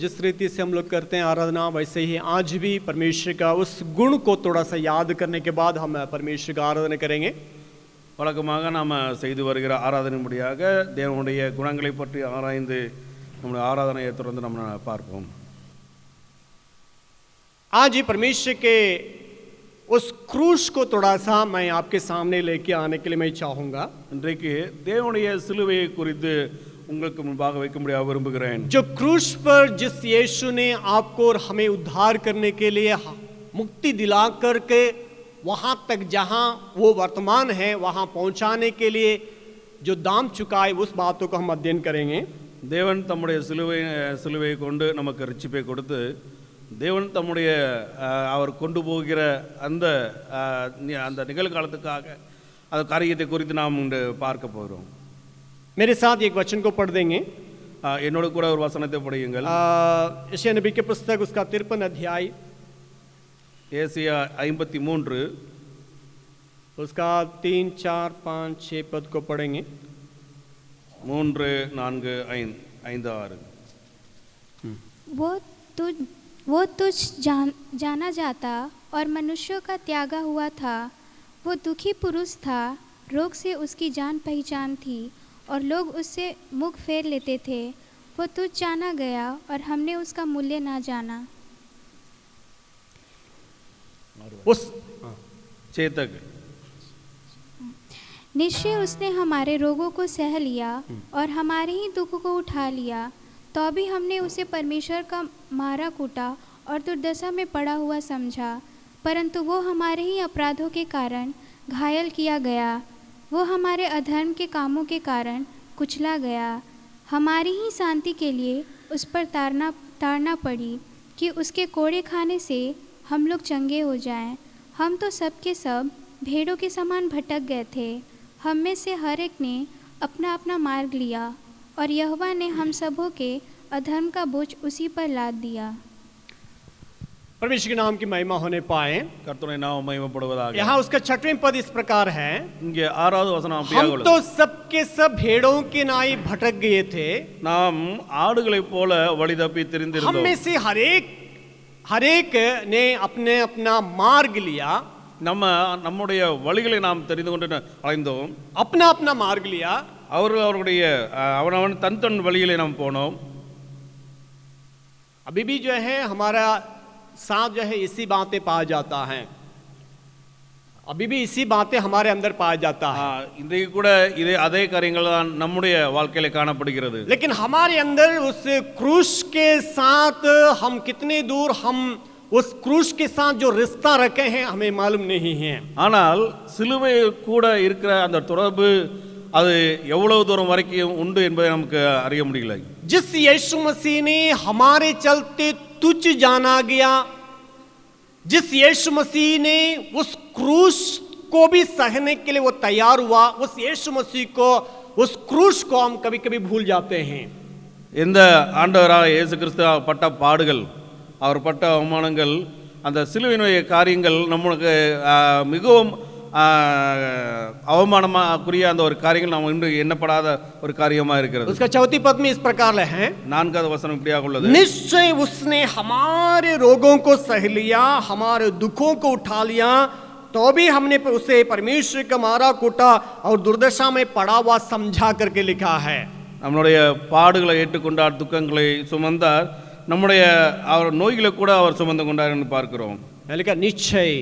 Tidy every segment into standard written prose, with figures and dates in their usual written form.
जिस रीति से हम लोग करते हैं आराधना, वैसे ही आज भी परमेश्वर का उस गुण को थोड़ा सा याद करने के बाद हम परमेश्वर का आराधना करेंगे। வழக்கமாக நாம் செய்து வருகிற ஆராதனைப்படியாக தேவனுடைய குணங்களை பற்றி ஆராய்ந்து நம்முடைய ஆராதனையை தொடர்ந்து நம்ம பார்ப்போம். आज ही परमेश्वर के उस क्रूस को थोड़ा सा मैं आपके सामने लेके आने के लिए मैं चाहूँगा. இன்றைக்கு தேவனுடைய சிலுவையை குறித்து உங்களுக்கு முன்பாக வைக்கும்படியாக விரும்புகிறேன். जो क्रूस पर जिस यीशु ने आपको और हमें उद्धार करने के लिए मुक्ति दिला करके वहाँ तक जहाँ वो वर्तमान है वहाँ पहुँचाने के लिए जो दाम चुकाए उस बातों को हम अध्ययन करेंगे. தேவன் தம்முடைய சிலுவையை கொண்டு நமக்கு ரட்சிப்பை கொடுத்து தேவன் தம்முடைய அவர் கொண்டு போகிற அந்த அந்த நிகழ்காலத்துக்காக அந்த காரியத்தை குறித்து நாம் இன்று பார்க்க போகிறோம். मेरे साथ एक वचन को पढ़ देंगे. என்னோட கூட ஒரு வசனத்தை படியுங்கள். यशायाह नबी के पुस्तक उसका 53 अध्याय ஏசாயா 53 उसका 3, 4, 5, 6 पद को पढ़ेंगे. 3, 4, 5, 6 वो तुझ जाना जाता और मनुष्यों का त्यागा हुआ था. वो दुखी पुरुष था, रोग से उसकी जान पहचान थी और लोग उससे मुख फेर लेते थे. वो तुझ जाना गया और हमने उसका मूल्य ना जाना. उस चेतक निश्चय उसने हमारे रोगों को सह लिया और हमारे ही दुख को उठा लिया. तो भी हमने उसे परमेश्वर का मारा कूटा और दुर्दशा में पड़ा हुआ समझा. परंतु वो हमारे ही अपराधों के कारण घायल किया गया, वो हमारे अधर्म के कामों के कारण कुचला गया. हमारी ही शांति के लिए उस पर ताड़ना पड़ी कि उसके कोड़े खाने से हम लोग चंगे हो जाएं. हम तो सब के सब भेड़ों के समान भटक गए थे. हम में से हर एक ने अपना अपना मार्ग लिया और यहोवा ने हम सबों के अधर्म का बोझ उसी पर लाद दिया. परमेश्वर के नाम की महिमा होने पाए. கர்த்தருடைய நாமம் மகிமைப்படுவதாக. यहाँ उसका 6वां पद इस प्रकार है. இங்கே 6வது வசனம் அப்படியே हम तो सबके सब भेड़ों के नाई भटक गए थे. நாம் ஆடுகளைப் போல வழி தப்பி हम திரிந்திருந்தோம். में से हर एक ने अपने अपना मार्ग लिया. நம்முடைய வழிகளை நாம் தெரிந்து கொண்டு அலைந்தோம். अपना अपना मार्ग लिया. அவர்களுடைய அவனவன் தன் வழியிலே நாம் போனோம். अभी भी जो है हमारा साथ जो है इसी बातें पाया जाता है. अभी भी इसी बातें हमारे अंदर पाया जाता है. இன்றைக்கு கூட அதே காரியங்கள் தான் நம்முடைய வாழ்க்கையில காணப்படுகிறது. लेकिन हमारे अंदर उस क्रूस के साथ हम कितने दूर हम उस क्रूस के साथ जो रिश्ता रखे हैं हमें मालूम नहीं है. ஆனால் சிலுவை கூட இருக்கிற அந்த தொடர்பு அது எவ்வளவு தூரம் வரைக்கும் உண்டு என்பதை நமக்கு அறிய முடியல. जिस यीशु मसीह ने हमारे चलते तुझ जाना गया, जिस यीशु मसीह ने उस क्रूस को भी सहने के लिए वो तैयार हुआ, उस यीशु मसीह को उस क्रूस को हम कभी कभी भूल जाते हैं. இந்த ஆண்டவராக இயேசு கிறிஸ்து பட்ட பாடுகள், அவர் பட்ட அவமானங்கள், அந்த சிலுவையினுடைய காரியங்கள் நமக்கு மிகவும் அவமானமாக்குரிய அந்த ஒரு காரியங்கள் நாம் இன்று எண்ணப்படாத ஒரு காரியமா இருக்கிறது. उसका 4 पद में इस प्रकार है. 4வது வசனம் இப்படியாக உள்ளது. निश्चय उसने हमारे रोगों को सह लिया, हमारे दुखों को उठा लिया, तो भी हमने उसे परमेश्वर का मारा कूटा और दुर्दशा में पड़ा हुआ समझा करके लिखा है. நம்முடைய பாடுகளை ஏற்றுக்கொண்டார், துக்கங்களை சுமந்தார், நம்முடைய அவர் நோய்களை கூட அவர் சுமந்து கொண்டார் என்று பார்க்கிறோம். लिखा निश्चय,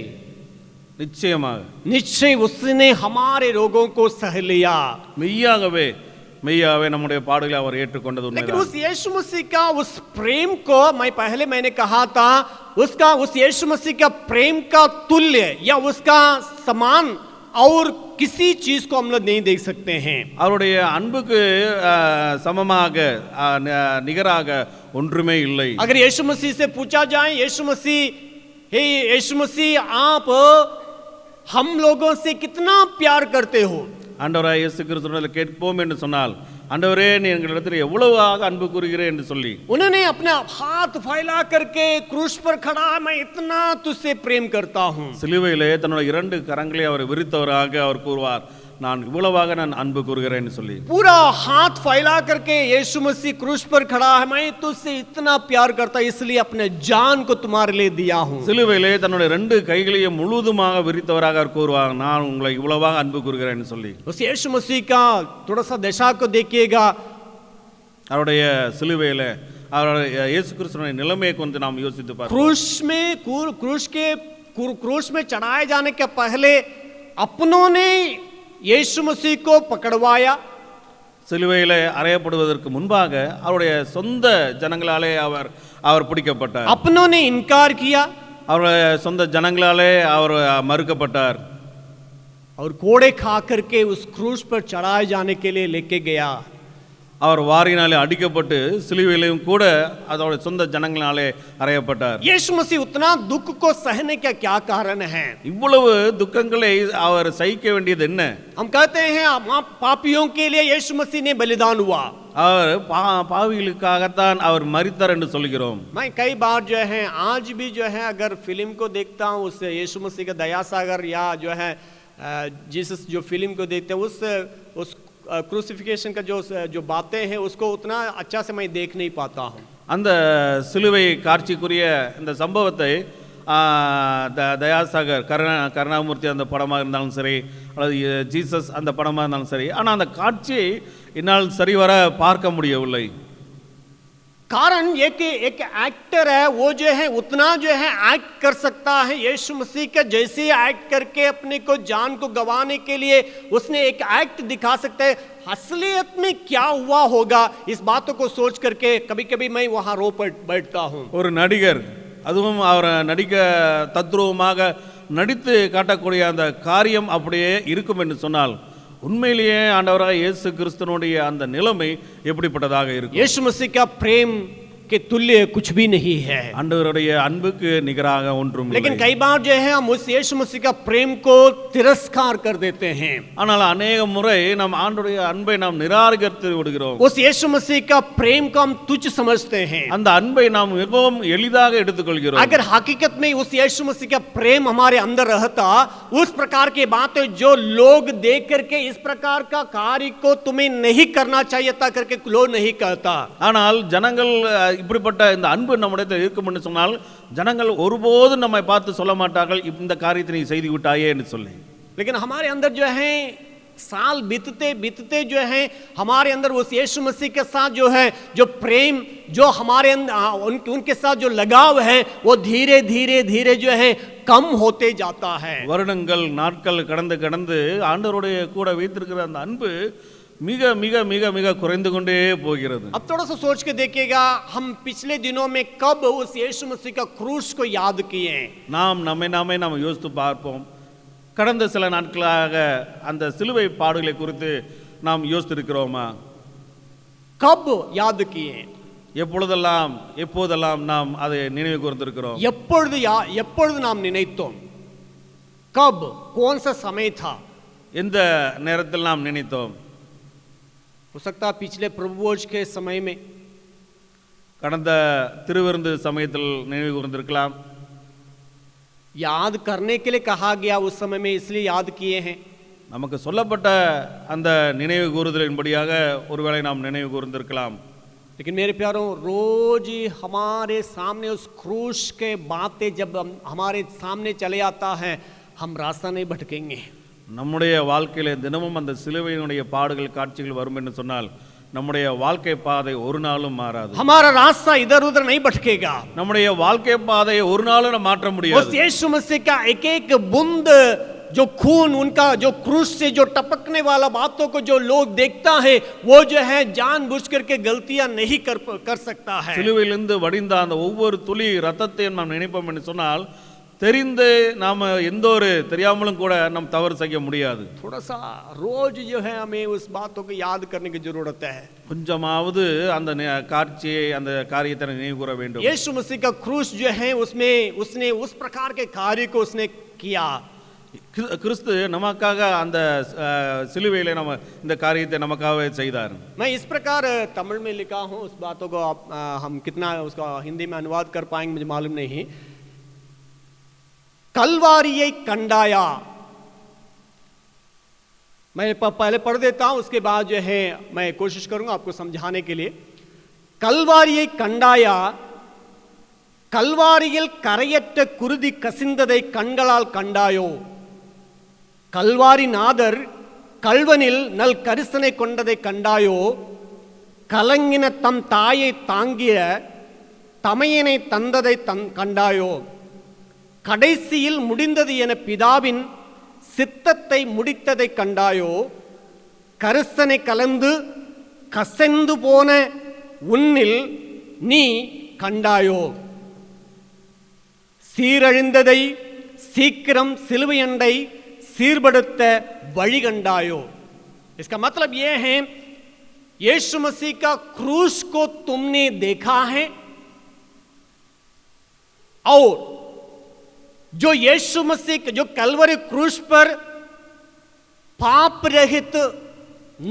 நிச்சயமாக, निश्चय उसने हमारे रोगों को सह लिया. மெய்யாகவே நம்முடைய பாடுகளை அவர் ஏற்றுக்கொண்டது लेकिन उन्हें. उस यीशु मसीह का उस प्रेम को मैंने कहा था, उसका उस यीशु मसीह का प्रेम का तुल्य या उसका समान और किसी चीज को हम लोग नहीं देख सकते हैं. அவருடைய அன்புக்கு சமமாக நிகராக ஒன்றுமே இல்லை. अगर यीशु मसीह से पूछा जाए, यीशु मसीह आप हम लोगों से कितना प्यार करते हो? ஆண்டவராய் இயேசு கிறிஸ்துவிடம் கேட்போம் என்று சொன்னால், ஆண்டவரே நீ எங்களிடத்தில் எவ்வளவாக அன்பு கூறுகிறேன் என்று சொல்லி, उन्होंने अपने हाथ फैला करके क्रूस पर खड़ा, मैं इतना तुझसे प्रेम करता हूं. சிலுவையிலே தன்னுடைய 2 கரங்களை அவர் விரித்தவராக அவர் கூறுவார், நான் இவ்வளவாக நான் அன்பு கூறுகிறேன்னு சொல்லி पूरा हाथ फैला करके यीशु मसीह क्रूस पर खड़ा है, मैं तुझसे इतना प्यार करता इसलिए अपने जान को तुम्हारे लिए दिया हूं। சிலுவையிலே தன்னுடைய 2 கைகளையும் முழுவதுமாக விரித்தவராக அவர் கூறுவார், நான் உங்களை இவ்வளவாக அன்பு கூறுகிறேன்னு சொல்லி. उस यीशु मसीह का थोड़ा सा दशा को देखिएगा, அவருடைய சிலுவையில அவருடைய இயேசு கிறிஸ்துவின் நிலைமையை கொஞ்சம் நாம் யோசித்து பார்ப்போம். क्रूस में चढ़ाए जाने के पहले अपनों ने यीशु मसीह को पकड़वाया। சிலுவையில அறையப்படுவதற்கு முன்பாக அவருடைய சொந்த ஜனங்களாலே அவர் பிடிக்கப்பட்டார். अपनों ने इनकार किया, அவருடைய சொந்த ஜனங்களாலே அவர் மறுக்கப்பட்டார். और कोड़े खा करके उस क्रूस पर चढ़ाए जाने के लिए लेके गया। அவர் வாரினாலே அடிக்கப்பட்டு சிலுவையிலும் கூட அதோட சொந்த ஜனங்களாலே அறையப்பட்டார். यीशु मसीह उतना दुख को सहने का क्या कारण है? இவ்வளவு துக்கங்களை அவர் சகிக்க வேண்டியது என்ன? हम कहते हैं पापियों के लिए यीशु मसीह ने बलिदान हुआ। அவர் பாவிகளுக்காகத்தான் அவர் மரித்தார் என்று சொல்கிறோம். मैं कई बार जो है आज भी जो है अगर फिल्म को देखता हूँ, उस यीशु मसीह का दया सागर या जो है जीसस जो फिल्म को देखते हैं उस क्रूसिफिकेशन का जो बातें हैं उसको उतना अच्छा से मैं देख नहीं पाता हूँ. அந்த சிலுவை காட்சிக்குரிய இந்த சம்பவத்தை தயாசாகர் கருணாமூர்த்தி அந்த படமாக இருந்தாலும் சரி, அல்லது ஜீசஸ் அந்த படமாக இருந்தாலும் சரி, ஆனால் அந்த காட்சியை என்னால் சரிவர பார்க்க முடியவில்லை. कारण एक एक्टर है, वो जो है उतना जो है एक्ट कर सकता है यीशु मसीह का जैसे एक्ट करके अपने को जान को गंवाने के लिए उसने एक एक्ट दिखा सकता है। असलियत में क्या हुआ होगा इस बातों को सोच करके कभी कभी मैं वहां रो बैठता हूं. ஒரு நடிகர், அதுவும் அவர் நடிக்க தத்ரூபமாக நடித்து காட்டக்கூடிய அந்த காரியம் அப்படியே இருக்கும் என்று சொன்னால் உண்மையிலேயே ஆண்டவராக இயேசு கிறிஸ்துவினுடைய அந்த நிலைமை எப்படிப்பட்டதாக இருக்கும்? यीशु मसीह का प्रेम के तुल्य कुछ भी नहीं है. ஆண்டவருடைய அன்புக்கு நிகராக ஒன்றும் இல்லை. लेकिन कई बार जो है हम उस यीशु मसीह का प्रेम को तिरस्कार कर देते हैं. ஆனால் अनेक முறை நாம் ஆண்டவருடைய அன்பை நாம் நிராகரித்து விடுகிறோம். उस यीशु मसीह का प्रेम को हम तुच्छ समझते हैं. அந்த அன்பை நாம் மிகவும் எளிதாக எடுத்துக்கொள்கிறோம். अगर हकीकत में उस यीशु मसीह का प्रेम हमारे अंदर रहता, उस प्रकार की बातें जो लोग देख करके इस प्रकार का कार्य को तुम्हें नहीं करना चाहिए था करके लोग नहीं कहता. ஆனால் ஜனங்கள் இப்படிப்பட்ட இந்த அன்பு நம்மிடத்தில் இருக்கும் என்று சொன்னால் ஜனங்கள் ஒருபோதும் நம்மை பார்த்து சொல்ல மாட்டார்கள் இந்த காரியத்தை நீ செய்து விட்டாயே என்று சொல்லி. लेकिन हमारे अंदर जो है साल बीतते बीतते जो है हमारे अंदर उस यीशु मसीह के साथ जो है जो प्रेम जो हमारे उनके साथ जो लगाव है वो धीरे धीरे धीरे जो है कम होते जाता है. வருடங்கள் நாட்கள் கடந்து கடந்து ஆண்டவருடைய கூட வைத்திருக்கிற அந்த அன்பு மிக மிக மிக மிக குறைந்து கொண்டே போகிறது. अब थोड़ा सा सोच के देखिएगा, हम पिछले दिनों में कब उस यीशु मसीह का क्रूस को याद किए? நாம் யோசித்து பார்ப்போம். கடந்த சில நாட்களாக அந்த சிலுவை பாடுகளை குறித்து நாம் யோசித்திருக்கிறோமா? कब याद किए? எப்போதெல்லாம் நாம் அதை நினைவு கூர்ந்திருக்கிறோம்? எப்பொழுது நாம் நினைத்தோம்? कब कौन सा समय था? எந்த நேரத்தில் நாம் நினைத்தோம்? हो सकता पिछले प्रभुभोज के समय में, கடந்த திருவிருந்து சமயத்தில் நினைவு கூர்ந்திருக்கலாம். याद करने के लिए कहा गया उस समय में, इसलिए याद किए हैं. நமக்கு சொல்லப்பட்ட அந்த நினைவு கூறுதலின்படியாக ஒருவேளை நாம் நினைவு கூர்ந்திருக்கலாம். लेकिन मेरे प्यारों, रोज ही हमारे सामने उस क्रूस के बातें जब हमारे सामने चले आता है, हम रास्ता नहीं भटकेंगे. நம்முடைய வாழ்க்கையில தினமும் அந்த சிலுவையினுடைய பாடுகள் காட்சிகள் வரும் என்று சொன்னால் நம்முடைய வாழ்க்கை பாதை ஒரு நாளும் மாறாது. हमारा रास्ता इधर उधर नहीं भटकेगा. நம்முடைய வாழ்க்கை பாதையை ஒரு நாளும் நாம் மாற்ற முடியாது. उस यीशु मसीह का एक एक बूंद जो खून उनका जो क्रूस से जो टपकने वाला बातों को जो लोग देखता है वो जो है जानबूझ करके गलतियां नहीं कर सकता है. சிலுவையிலிருந்து வடிந்த அந்த ஒவ்வொரு துளி ரத்தத்தையும் நாம் நினைப்போம் என்று சொன்னால் தெரிந்து நாம எந்த ஒரு தெரியாமலும் கூட நாம் தவறு செய்ய முடியாது. थोड़ा सा रोज जो है हमें उस बातों को याद करने की जरूरत है. கொஞ்சமாவது அந்த காட்சியை அந்த காரியத்தை நினைவு கூற வேண்டும். यीशु मसीह का क्रूस जो है उसमें उसने उस प्रकार के कार्य को उसने किया. கிறிஸ்து நமக்காக அந்த சிலுவையிலே நம்ம இந்த காரியத்தை நமக்காகவே செய்தார். मैं इस प्रकार तमिल में लिखा हूँ, उस बातों को हम कितना उसका हिंदी में अनुवाद कर पाएंगे मुझे मालूम नहीं. கல்வாரியை கண்டாயா? मैं पहले पढ़ देता हूं, उसके बाद जो है मैं कोशिश करूंगा आपको समझाने के लिए. கல்வாரியை கண்டாயா, கல்வாரியில் கரையற்ற குருதி கசிந்ததை கண்களால் கண்டாயோ, கல்வாரி நாதர் கல்வனில் நல் கரிசனை கொண்டதை கண்டாயோ, கலங்கின தம் தாயை தாங்கிய தமையனை தந்ததை கண்டாயோ, கடைசியில் முடிந்தது என பிதாவின் சித்தத்தை முடித்ததை கண்டாயோ, கரிசனை கலந்து கசந்து போன உன்னில் நீ கண்டாயோ, சீரழிந்ததை சீக்கிரம் சிலுவையண்டை सीरबड़त वழி கண்டாயோ. इसका मतलब यह है यीशु मसीह का क्रूस को तुमने देखा है, और जो यीशु मसीह जो कलवरी क्रूस पर पाप रहित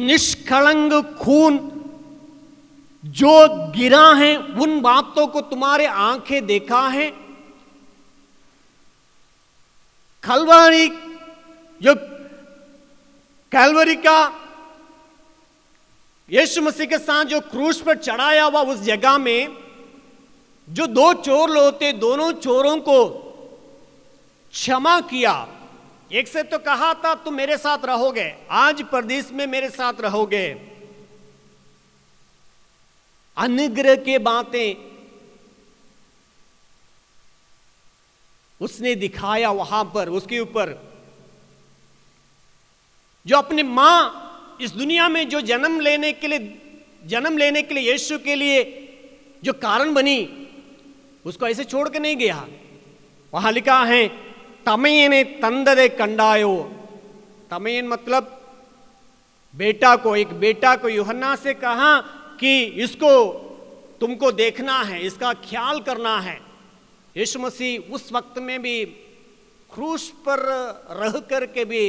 निष्कलंक खून जो गिरा है, उन बातों को तुम्हारे आंखें देखा है. कलवरी जो कैलवरी का यीशु मसीह के साथ जो क्रूस पर चढ़ाया हुआ उस जगह में जो दो चोर लोग, दोनों चोरों को क्षमा किया. एक से तो कहा था तुम मेरे साथ रहोगे, आज परदेश में मेरे साथ रहोगे. अनुग्रह के बातें उसने दिखाया वहां पर, उसके ऊपर. जो अपनी मां इस दुनिया में जो जन्म लेने के लिए यीशु के लिए जो कारण बनी, उसको ऐसे छोड़ के नहीं गया. वहां लिखा है तमयने तंदरे कंडायो. तमयन मतलब बेटा को, एक बेटा को यूहन्ना से कहा कि इसको तुमको देखना है, इसका ख्याल करना है. यीशु मसीह उस वक्त में भी क्रूस पर रह करके भी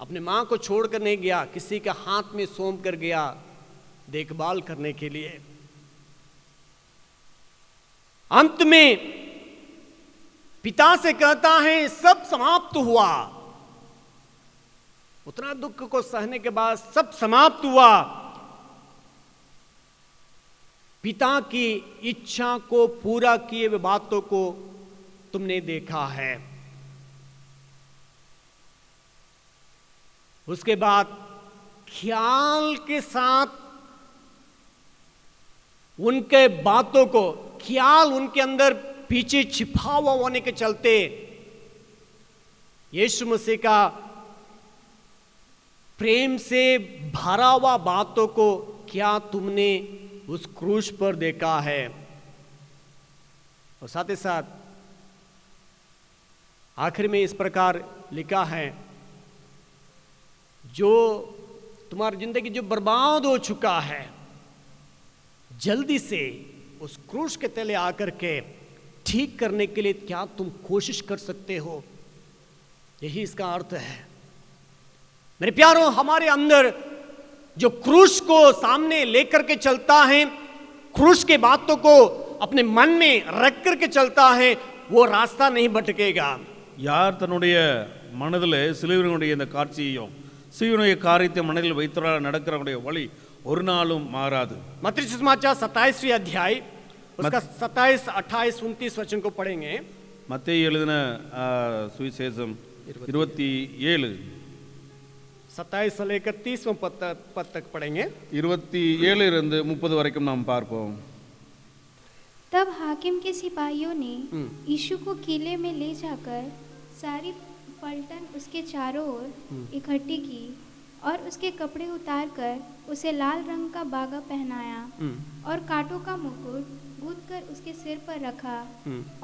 अपने मां को छोड़कर नहीं गया, किसी के हाथ में सौंप कर गया देखभाल करने के लिए. अंत में पिता से कहता है सब समाप्त हुआ. उतना दुख को सहने के बाद सब समाप्त हुआ. पिता की इच्छा को पूरा किए हुए बातों को तुमने देखा है. उसके बाद ख्याल के साथ उनके बातों को, ख्याल उनके अंदर पीछे छिपा हुआ होने के चलते यीशु मसीह का प्रेम से भरा हुआ बातों को क्या तुमने उस क्रूस पर देखा है. और साथ ही साथ आखिर में इस प्रकार लिखा है जो तुम्हारी जिंदगी जो बर्बाद हो चुका है, जल्दी से उस क्रूस के तले आकर के ठीक करने के लिए क्या तुम कोशिश कर सकते हो. यही इसका अर्थ है. मेरे प्यारों, हमारे अंदर जो क्रूस को सामने लेकर के चलता है, क्रूस के बातों को अपने मन में रख करके चलता है, वो रास्ता नहीं भटकेगा. யார் தன்னுடைய மனதில் சிலுவையினுடைய இந்த காட்சியையும் சிலுவையினுடைய காரியத்தை மனதில் வைத்தவரால் நடக்கிறவனுடைய வழி ஒரு நாளும் மாறாது. मत्ती सुसमाचार 27वें अध्याय उसका 27, 28, 29 वचन को पढ़ेंगे. மத்தேயு எழுதின சுவிசேஷம் 27 27 से लेकर 30वें पद तक पढ़ेंगे. 27 இருந்து 30 வரைக்கும் நாம் பார்ப்போம். तब हाकिम के सिपाहियों ने यीशु को किले में ले जाकर सारी पलटन उसके चारों ओर इकट्ठी की और उसके कपड़े उतारकर उसे लाल रंग का बागा पहनाया और कांटों का मुकुट गूंथ कर उसके सिर पर रखा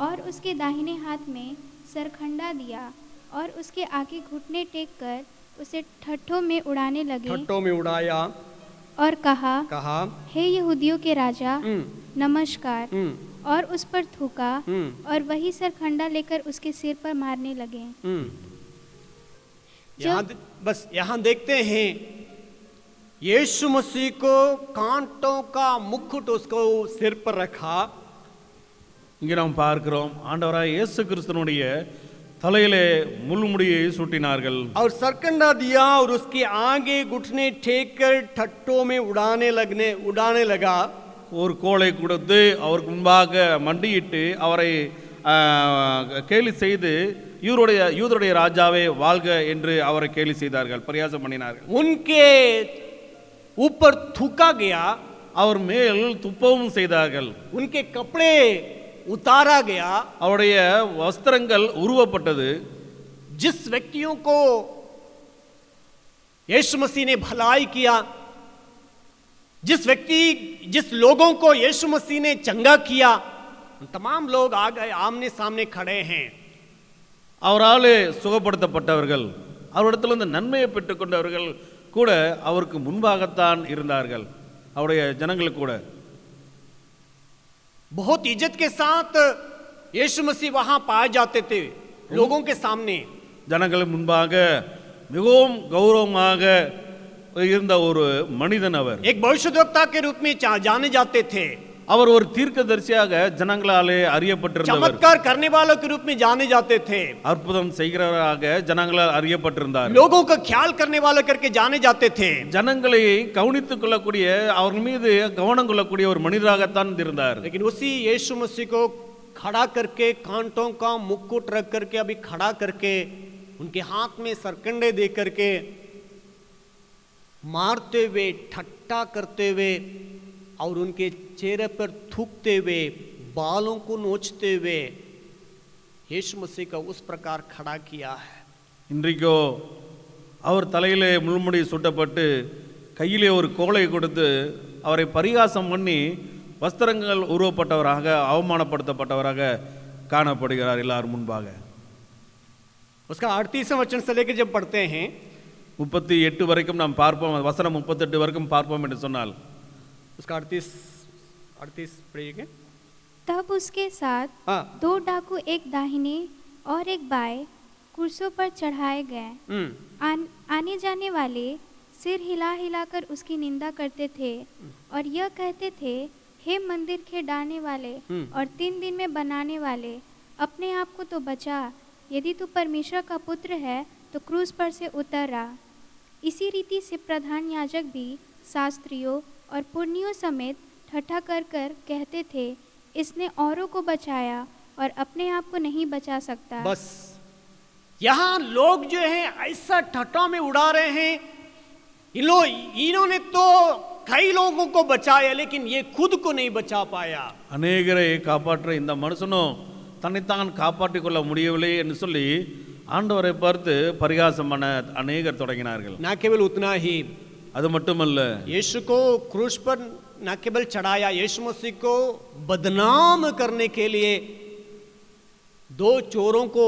और उसके दाहिने हाथ में सरखंडा दिया और उसके आगे घुटने टेक कर उसे ठट्ठों में उड़ाने लगे. ठट्ठों में उड़ाया और कहा हे यहूदियों के राजा नमस्कार, और उस पर थूका और वही सरखंडा लेकर उसके सिर पर मारने लगे. यहाँ देखते हैं यीशु मसीह को कांटों का मुकुट उसको सिर पर रखा. இங்கே நாம் பார்க்கிறோம் ஆண்டவராய் இயேசு கிறிஸ்துனுடைய தலையிலே முள்முடியை சூட்டினார்கள். और सरकंडा दिया और उसके आगे घुटने टेक कर ठट्टों में उड़ाने लगा. ஒரு கோலை கொடுத்து அவருக்கு முன்பாக மண்டியிட்டு அவரை கேலி செய்து யூதருடைய ராஜாவே வாழ்க என்று அவரை கேலி செய்தார்கள், பரியாசம் பண்ணினார்கள். उनके ऊपर थूका गया, அவர் மேல் துப்பவும் செய்தார்கள். उनके कपड़े उतारा गया. அவருடைய வஸ்திரங்கள் உருவப்பட்டது. जिस व्यक्तियों को यीशु मसीह ने भलाई किया, जिस लोगों को यीशु मसीह ने चंगा किया, तमाम लोग आ गए, आमने सामने खड़े हैं. அவராலே சுகப்படுத்தப்பட்டவர்கள், அவரிடத்திலிருந்து நன்மையை பெற்றுக்கொண்டவர்கள் கூட அவருக்கு முன்பாகத்தான் இருந்தார்கள். அவருடைய ஜனங்கள் கூட बहुत इज्जत के साथ यीशु मसीह वहां पाए जाते थे लोगों के सामने. ஜனங்கள் முன்பாக மிகவும் கௌரவமாக இருந்த ஒரு மனிதன் அவர். एक भविष्यद्वक्ता के रूप में जाने जाते थे. அவர் ஒரு தீர்க்கதரிசியாக ஜனங்களாலே அறியப்பட்டிருந்தவர். चमत्कार करने वालों के रूप में जाने जाते थे. அற்புதம் செய்கிறவராக ஜனங்களால் அறியப்பட்டிருந்தார். लोगों का ख्याल करने वाले करके जाने जाते थे. ஜனங்களை கவனித்துக் கொள்ளக்கூடிய, அவர்கள் மீது கவனம் கொள்ளக்கூடிய ஒரு மனிதராகத்தான் இருந்தார். लेकिन उसी यीशु मसीह को खड़ा करके, कांटों का मुकुट रख करके, अभी खड़ा करके, उनके हाथ में सरकंडे दे करके, मारते हुए, ठट्टा करते हुए और उनके चेहरे पर थूकते हुए, बालों को नोचते हुए यीशु मसीह का उस प्रकार खड़ा किया है. இன்றைக்கோ அவர் தலையிலே முள்முடி சூட்டப்பட்டு கையிலே ஒரு கோலை கொடுத்து அவரை பரிகாசம் பண்ணி வஸ்திரங்கள் உருவப்பட்டவராக, அவமானப்படுத்தப்பட்டவராக காணப்படுகிறார் எல்லார் முன்பாக. उसका 38वें वचन से लेकर जब पढ़ते हैं 38 வரைக்கும் நாம் பார்ப்போம், வசனம் 38 வரைக்கும் பார்ப்போம் என்று சொன்னால் उसका 38 पढ़िएगा. तब उसके साथ 2 डाकू एक दाहिने और एक बाएं कुर्सियों पर चढ़ाए गए. आने जाने वाले सिर हिला हिलाकर उसकी निंदा करते थे और यह कहते थे, हे मंदिर के डालने वाले और 3 दिन में बनाने वाले, अपने आप को तो बचा. यदि तू परमेश्वर का पुत्र है तो क्रूस पर से उतर आ. इसी रीति से प्रधान याजक भी शास्त्रियों और पुर्नियों समेत ठट्ठा कर कर कहते थे, इसने औरों को बचाया और अपने आप को नहीं बचा सकता. बस यहाँ लोग जो है ऐसा ठट्ठा में उड़ा रहे हैं. इन्होंने तो कई लोगों को बचाया, लेकिन ये खुद को नहीं बचा पाया. அநேகரை காப்பாற்ற இந்த மனுஷனும் தன்னைத்தான் காப்பாற்றிக் கொள்ள முடியவில்லை என்று சொல்லி ஆண்டவரை பார்த்து பரிகாசம் பண்ண அநேகர் தொடங்கினார்கள். ना केवल उतना ही, அது மட்டுமல்ல, यीशु को क्रूस पर न केवल चढ़ाया, यीशु मसीह को बदनाम करने के लिए 2 चोरों को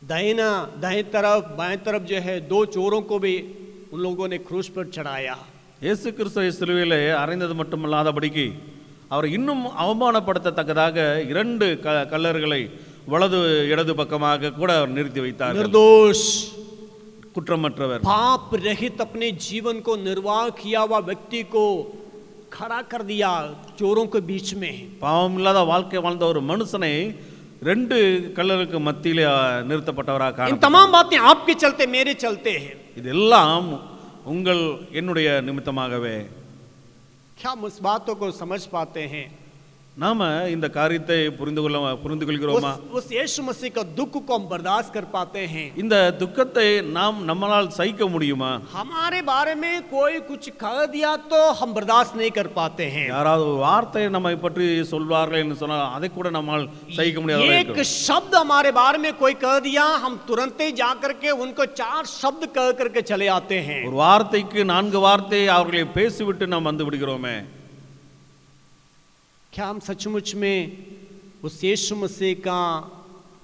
दाएं तरफ बाएं तरफ जो है 2 चोरों को भी उन लोगों ने क्रूस पर चढ़ाया. இயேசு கிறிஸ்துவை சிலுவையிலே அறைந்தது மட்டுமல்லாதபடிக்கு அவர் இன்னும் அவமானப்படுத்தத்தக்கதாக 2 கல்லர்களை வலது இடது பக்கமாக கூட நிறுத்தி வைத்தார். निर्दोष, குற்றமற்றவர், पाप रहित अपने जीवन को निर्वाह किया हुआ व्यक्ति को खड़ा कर दिया चोरों के बीच में. பாவம் இல்லாத வாழ்க்கை வாழ்ந்த ஒரு மனுஷனை 2 கல்லருக்கு மத்தியிலே நிறுத்தப்பட்டவராக इन காணப்பட்டார். तमाम बातें आपके चलते मेरे चलते हैं. இதெல்லாம் உங்கள் என்னுடைய நிமித்தமாகவே. क्या हम उस बातों को समझ पाते हैं? நாம இந்த காரியத்தை புரிந்து கொள்கிறோமா? उस यीशु मसीह का दुख को हम बर्दाश्त कर पाते हैं? இந்த துக்கத்தை நாம் நம்மால் சகிக்க முடியுமா? हमारे बारे में कोई कुछ कह दिया तो हम बर्दाश्त नहीं कर पाते हैं. யாராவது ஒரு வார்த்தை நம்மை பற்றி சொல்வார்கள் என்று சொன்னால் அதை கூட நம்மால் சகிக்க முடியாத एक शब्द हमारे बारे में कोई कह दिया, हम तुरंत ही जाकर के उनको 4 शब्द कह करके चले आते हैं. ஒரு வார்த்தைக்கு 4 வார்த்தை அவர்களை பேசிவிட்டு நாம் வந்து விடுகிறோமே. क्या हम सचमुच में उस यीशु मसीह का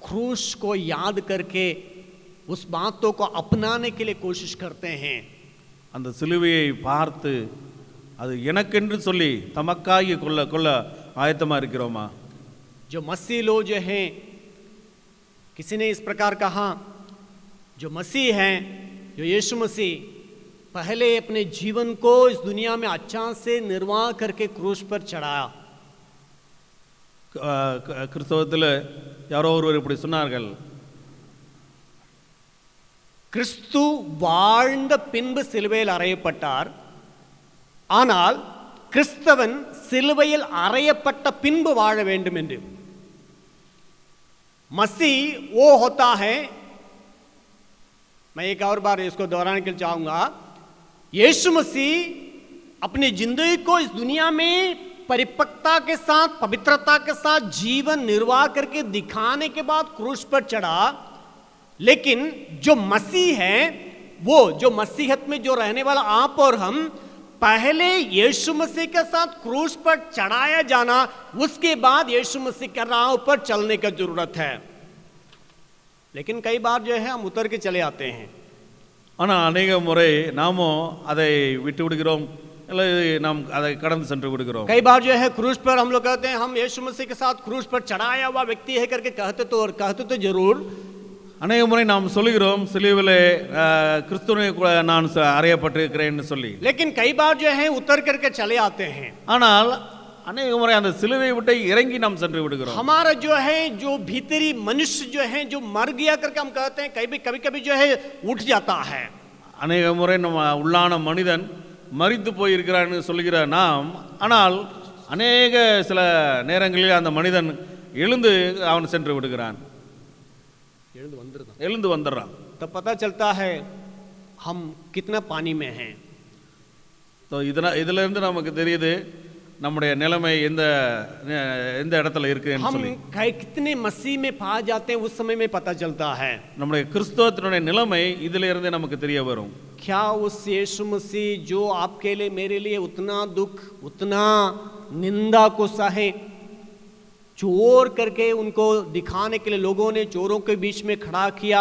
क्रूस को याद करके उस बातों को अपनाने के लिए कोशिश करते हैं? அந்த சிலுவையை பார்த்து அது எனக்கென்று சொல்லி தமக்காகி கொள்ள ஆயத்தமா இருக்கிறோமா? जो मसीह लोग जो हैं, किसी ने इस प्रकार कहा, जो मसीह हैं, जो यीशु मसीह पहले अपने जीवन को इस दुनिया में अच्छा से निर्वाह करके क्रूस पर चढ़ाया. கிறிஸ்தவத்தில் யாரோ ஒருவர் இப்படி சொன்னார்கள், கிறிஸ்து வாழ்ந்த பின்பு சிலுவையில் அறையப்பட்டார். ஆனால் கிறிஸ்தவன் சிலுவையில் அறையப்பட்ட பின்பு வாழ வேண்டும் என்று. मसीह वो होता है, मैं एक और बार इसको दोहराने के लिए चाहूंगा, यीशु मसीह अपनी जिंदगी को इस दुनिया में परिपक्वता के साथ, पवित्रता के साथ जीवन निर्वाह करके दिखाने के बाद क्रूस पर चढ़ा. लेकिन जो मसीह है, वो जो मसीहत में जो रहने वाला आप और हम, पहले यीशु मसीह के साथ क्रूस पर चढ़ाया जाना, उसके बाद यीशु मसीह के राह पर चलने का जरूरत है. लेकिन कई बार जो है हम उतर के चले आते हैं. ஆனால் அநேக முறை நாமும் அதை விட்டு விடுகிறோம், இல்லை நாம் அதை கடந்து சென்று விடுகிறோம். कई बार जो है क्रूस पर हम लोग कहते हैं हम यीशु मसीह के साथ क्रूस पर चढ़ाया हुआ व्यक्ति है करके कहते तो जरूर. அநேக முறை நாம் சொல்லுகிறோம் சிலுவையிலே கிறிஸ்துவை நான் அறையப்பட்டிருக்கிறேன்னு சொல்லி. लेकिन कई बार जो है उतर करके चले आते हैं. ஆனால் அநேக முறை அந்த சிலுவையை விட்டு இறங்கி நாம் சென்று விடுகிறோம். हमारा जो है जो भीतरी मनुष्य जो है जो मर गया करके हम कहते हैं, कभी कभी जो है उठ जाता है. அநேக முறை நம்ம உள்ளான மனிதன் மரித்து போயிருக்கிறான்னு சொல்லுகிற நாம், ஆனால் அநேக சில நேரங்களில் அந்த மனிதன் எழுந்து அவன் சென்று விடுகிறான், எழுந்து வந்துடுறான். तब पता चलता है हम कितना पानी में हैं. இதுல இருந்து நமக்கு தெரியுது நம்முடைய நிலைமை எந்த இடத்துல இருக்குன்னு हम சொல்லி. कितने मसीह में पा जाते हैं उस समय में पता चलता है. நம்முடைய கிறிஸ்தவத்தினுடைய நிலைமை இதுல இருந்து நமக்கு தெரிய வரும். क्या उस यीशु मसीह जो आपके लिए मेरे लिए उतना दुख, उतना निंदा को सहे, चोर करके उनको दिखाने के लिए लोगों ने चोरों के बीच में खड़ा किया,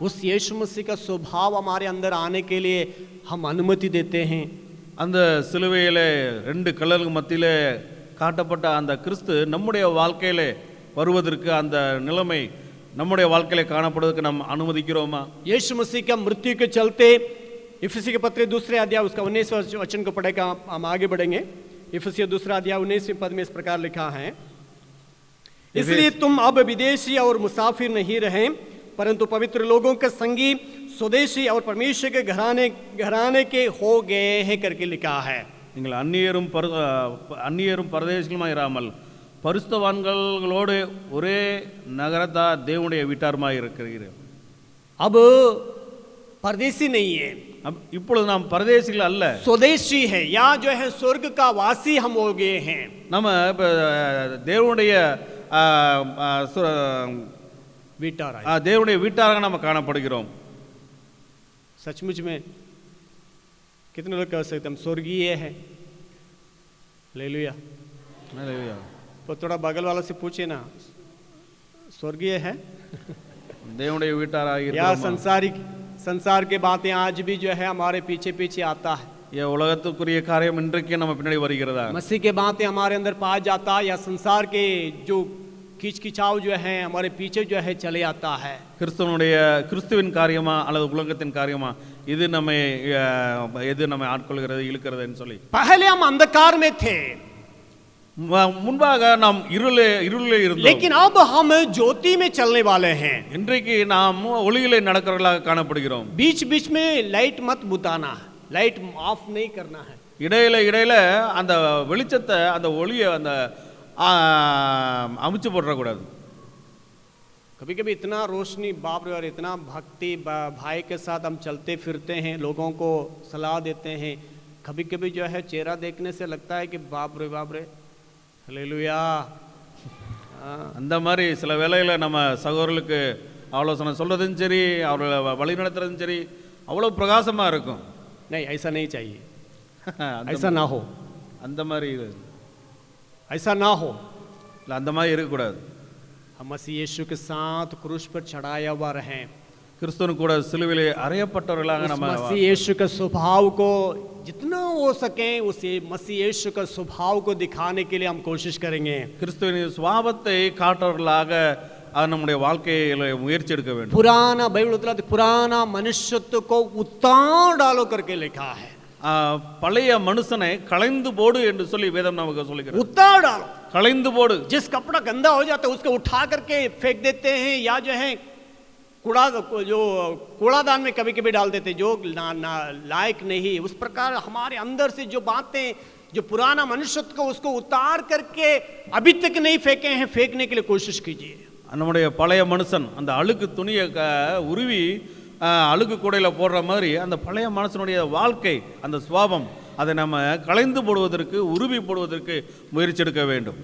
उस यीशु मसीह का स्वभाव हमारे अंदर आने के लिए हम अनुमति देते हैं. அந்த சிலுவையிலே ரெண்டு கல்லலுக்கு மத்தியிலே காட்டப்பட்ட அந்த கிறிஸ்து நம்முடைய வாழ்க்கையிலே வருவதற்கு, அந்த நிலைமை நம்முடைய வாழ்க்கையிலே காணப்படுவதற்கு நாம் அனுமதிக்கிறோமா? यीशु मसीह का मृत्यु के चलते इफिसी के पत्र दूसरे अध्याय उसका 19वें वचन को पढ़ेगा, हम आगे बढ़ेंगे. इफिसी दूसरा अध्याय 19वें पद में इस प्रकार लिखा है, इसलिए तुम अब विदेशी और मुसाफिर नहीं रहे, परंतु पवित्र लोगों के संगी, स्वदेशी और परमेश्वर के घराने के हो गए हैं करके लिखा है. நீங்கள் அந்நியரும் பரதேசிகளுமாய் இராமல் பரிசுத்தவான்களோடு ஒரே நகரத்தா தேவனுடைய வீட்டாருமாய் இருக்கிறீர்கள். अब परदेसी नहीं है, இப்பொழுது நாம் பரதேசிகள் அல்ல, स्वदेशी है, या जो है स्वर्ग का वासी हम हो गए हैं. நம்ம தேவனுடைய தேவனுடைய வீட்டாராக நம்ம காணப்படுகிறோம். सचमुच में कितने लोग कह सकते हम स्वर्गीय है? हालेलुया. तो थोड़ा बगल वाला से पूछे ना, स्वर्गीय है தேவனுடைய வீட்டாராக या संसार के बातें आज भी जो है हमारे पीछे पीछे आता है. உலகத்துக்குரிய காரியம் இன்றைக்கு நம்ம பின்னாடி வருகிறதா? मसीह के बातें हमारे अंदर पा जाता है, या संसार के जो खिचखिचाव जो है हमारे पीछे जो है चले आता है. கிறிஸ்துவின் காரியமா அல்லது உலகத்தின் காரியமா இது நம்மை ஆட்கொள்கிறது, இழுக்கிறதுன்னு சொல்லி. पहले हम अंधकार में थे, முன்பாக நாம் இருளே இருந்தோம். लेकिन अब हम ज्योति में चलने वाले हैं. இன்றைக்கு நாம் ஒளியிலே நடக்கிறவர்களாக காணப்படுகிறோம். बीच बीच में लाइट मत बुताना, लाइट ऑफ नहीं करना है. இடையில அந்த வெளிச்சத்தை, அந்த ஒளியை அந்த அமுச்சு போடக்கூடாது. कभी कभी इतना रोशनी बाप रे, और इतना भक्ति भाई के साथ हम चलते फिरते हैं, लोगों को सलाह देते हैं, कभी कभी जो है चेहरा देखने से लगता है कि बाप रे हालेलुया. அந்த மாதிரி சில வேளையில நம்ம சகோதரர்களுக்கு ஆலோசனை சொல்றதும் சரி, அவர்களை வழி நடத்துறதும் சரி, அவ்வளோ பிரகாசமா இருக்கும். नहीं ऐसा नहीं चाहिए, ऐसा ना हो, அந்த மாதிரி ऐसा ना हो, அந்த மாதிரி இருக்கக்கூடாது. हम मसीह यीशु के साथ क्रूस पर चढ़ाया हुआ रहें. கிறிஸ்துவின் கூட சிலுவையிலே அறையப்பட்டவர்களாக நம்ம मसीह यीशु के स्वभाव को जितना हो सके उस मसीह यीशु का स्वभाव को दिखाने के लिए हम कोशिश करेंगे. கிறிஸ்துவின் சுபாவத்தை காட்டுறவர்களாக நம்முடைய வாழ்க்கையில முயற்சி எடுக்க வேண்டும். पुराना बाइबल पुराना मनुष्यत्व को उतार डालो करके लिखा है. பழைய மனுஷனை களைந்து போடு என்று சொல்லி வேதம் நமக்கு சொல்லுகிறது. उतार डालो, களைந்து போடு. जिस कपड़ा गंदा हो जाता है उसको उठा करके फेंक देते हैं, या जो है जो कूड़ादान में कभी कभी डाल देते, जो लायक नहीं, उस प्रकार हमारे अंदर से जो बातें, जो पुराना मनुष्यत्व को उसको उतार करके अभी तक नहीं फेंके हैं, फेंकने के लिए कोशिश कीजिए। நம்முடைய பழைய மனுஷன் அந்த அழுக்கு துணியை உருவி அழுக்கு கூடையில் போடுற மாதிரி அந்த பழைய மனுஷனுடைய வாழ்க்கை, அந்த சுவாபம், அதை நம்ம களைந்து போடுவதற்கு, உருவி போடுவதற்கு முயற்சி எடுக்க வேண்டும்.